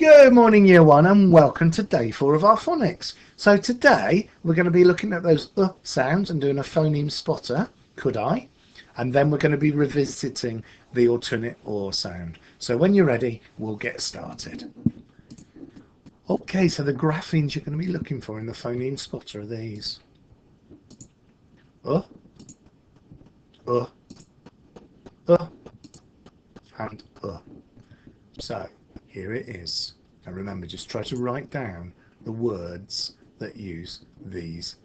Good morning, year one, and welcome to day 4 of our phonics. So today we're going to be looking at those sounds and doing a phoneme spotter, could I? And then we're going to be revisiting the alternate or sound. So when you're ready, we'll get started. Okay, so the graphemes you're going to be looking for in the phoneme spotter are these. And So here it is. And remember, just try to write down the words that use these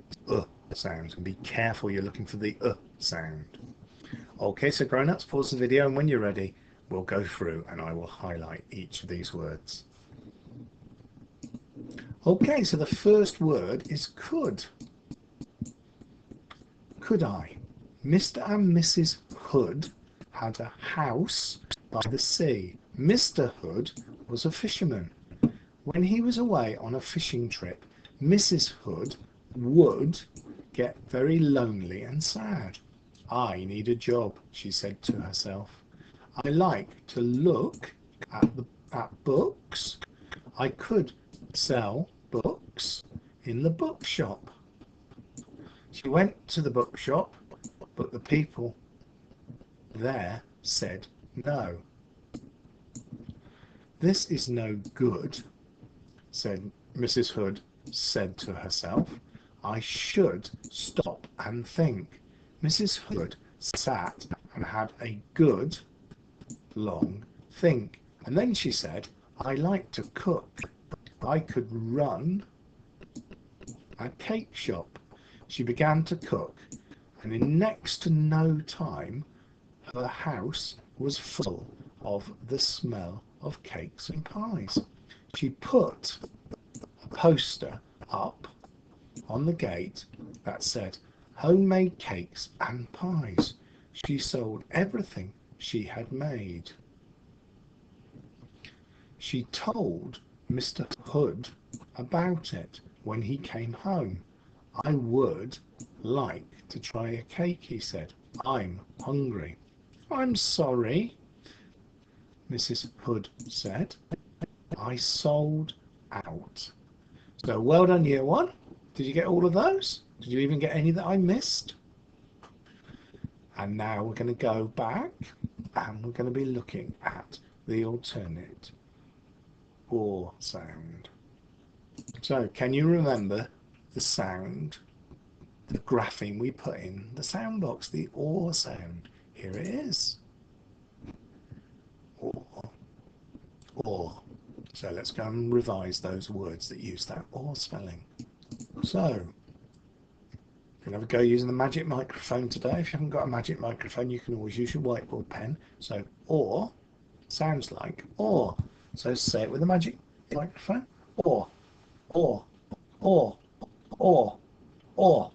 sounds, and be careful you're looking for the sound. Okay, so grown-ups, pause the video, and when you're ready, we'll go through and I will highlight each of these words. Okay, so the first word is could. Could I? Mr. and Mrs. Hood had a house by the sea. Mr. Hood was a fisherman. When he was away on a fishing trip, Mrs. Hood would get very lonely and sad. I need a job, she said to herself. I like to look at books. I could sell books in the bookshop. She went to the bookshop, but the people there said no. This is no good, said Mrs. Hood said to herself. I should stop and think. Mrs. Hood sat and had a good long think, and then she said, I like to cook. I could run a cake shop. She began to cook, and in next to no time her house was full of the smell of cakes and pies. She put a poster up on the gate that said homemade cakes and pies. She sold everything she had made. She told Mr. Hood about it when he came home. I would like to try a cake, he said. I'm hungry. I'm sorry, Mrs. Hood said. I sold out. So well done, year one. Did you get all of those? Did you even get any that I missed? And now we're going to go back and we're going to be looking at the alternate or sound. So can you remember the sound, the grapheme we put in the sound box, the or sound? Here it is. Or. So let's go and revise those words that use that or spelling. So you can have a go using the magic microphone today. If you haven't got a magic microphone, you can always use your whiteboard pen. So or sounds like or. So say it with a magic microphone. Or, or, or, or, or,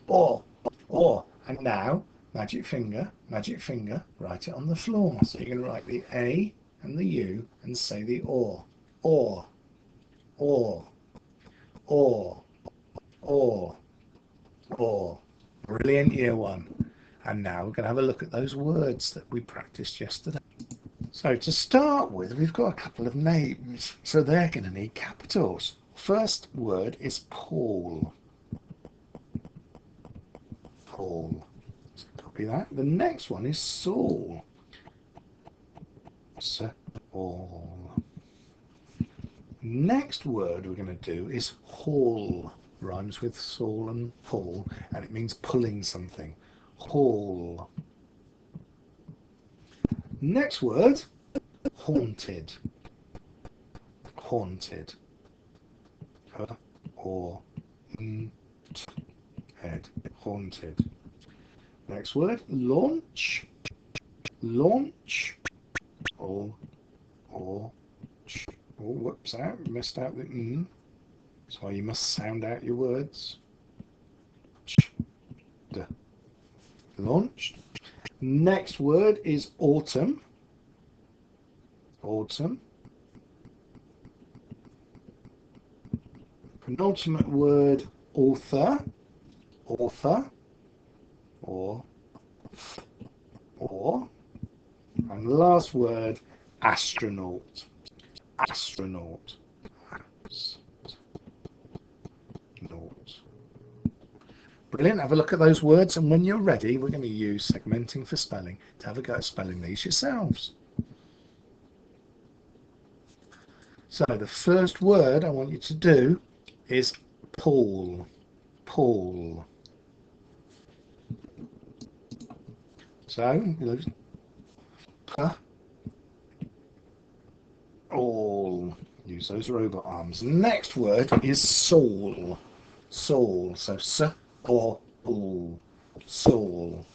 or, or. And now magic finger, write it on the floor. So you're going to write the A and the U and say the or, or, or, or, or, or. Brilliant, year one. And now we're going to have a look at those words that we practiced yesterday. So to start with, we've got a couple of names, so they're going to need capitals. First word is Paul. Paul. So copy that. The next one is Saul. Saul. Next word we're going to do is haul. Rhymes with Saul and Paul, and it means pulling something. Haul. Next word, haunted. Haunted. Or head. Haunted. Next word, launch. Launch. Or oh, whoops, missed out the so you must sound out your words. Launched. Next word is autumn. Autumn. Penultimate word, author. Author. Or. And the last word, astronaut. astronaut. Astronaut. Brilliant. Have a look at those words, and when you're ready, we're going to use segmenting for spelling to have a go at spelling these yourselves. So the first word I want you to do is Paul. Paul. So P, all. Use those robot arms. Next word is Saul. Saul. So S or all. Saul.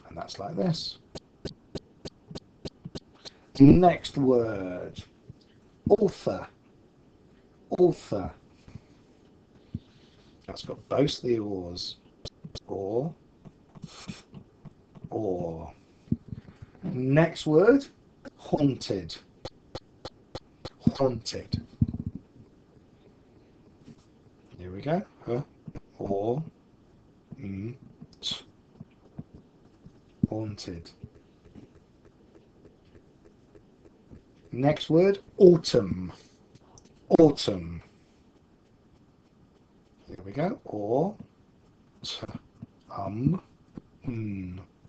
And that's like this. Next word. Author. Author. That's got both the oars. Or. Or. Next word. Haunted. Haunted. Here we go. Or. Haunted. Next word, autumn. Autumn. Here we go.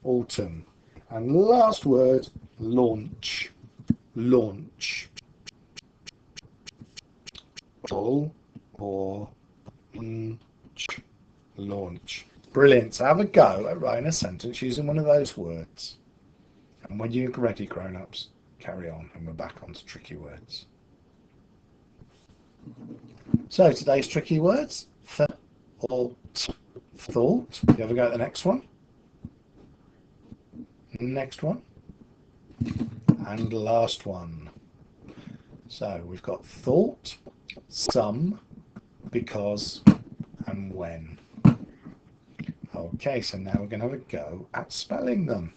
Autumn. And last word, launch. Launch. Launch. Brilliant. So have a go at writing a sentence using one of those words. And when you're ready, grown-ups, carry on, and we're back onto tricky words. So today's tricky words, thought. You ever go to the next one? Next one. And last one. So we've got thought, some, because, and when. Okay, so now we're going to have a go at spelling them.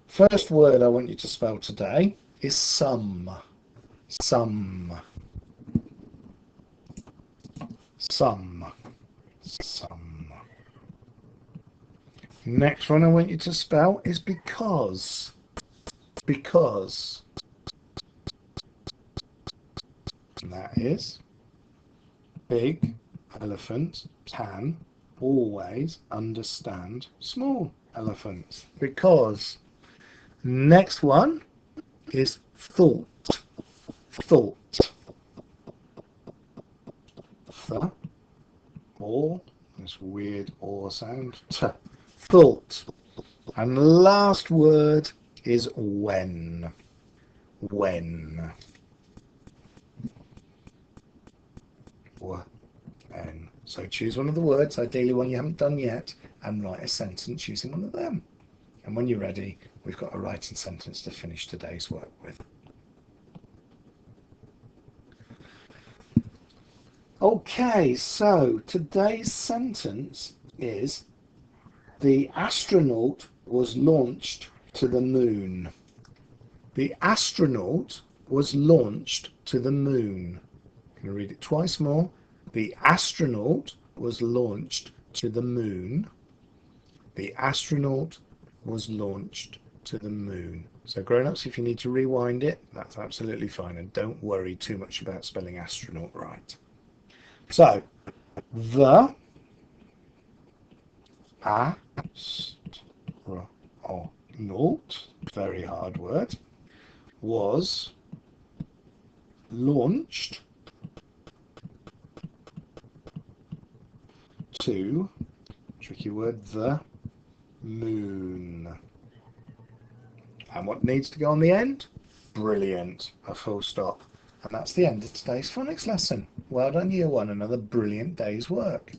First word I want you to spell today is some. Some. Some. Some. Next one I want you to spell is because. Because. And that is big elephant can always understand small elephants. Because. Next one is thought. Thought. Th, or, this weird or sound, t. Thought. And last word is when. When. When. So choose one of the words, ideally one you haven't done yet, and write a sentence using one of them. And when you're ready, we've got a writing sentence to finish today's work with. Okay, so today's sentence is the astronaut was launched to the moon. The astronaut was launched to the moon. I'm going to read it twice more. The astronaut was launched to the moon. The astronaut was launched to the moon. So grown-ups, if you need to rewind it, that's absolutely fine, and don't worry too much about spelling astronaut right. So, the astronaut, very hard word, was launched to, tricky word, the moon. And what needs to go on the end? Brilliant, a full stop. And that's the end of today's phonics lesson. Well done, Year 1, another brilliant day's work.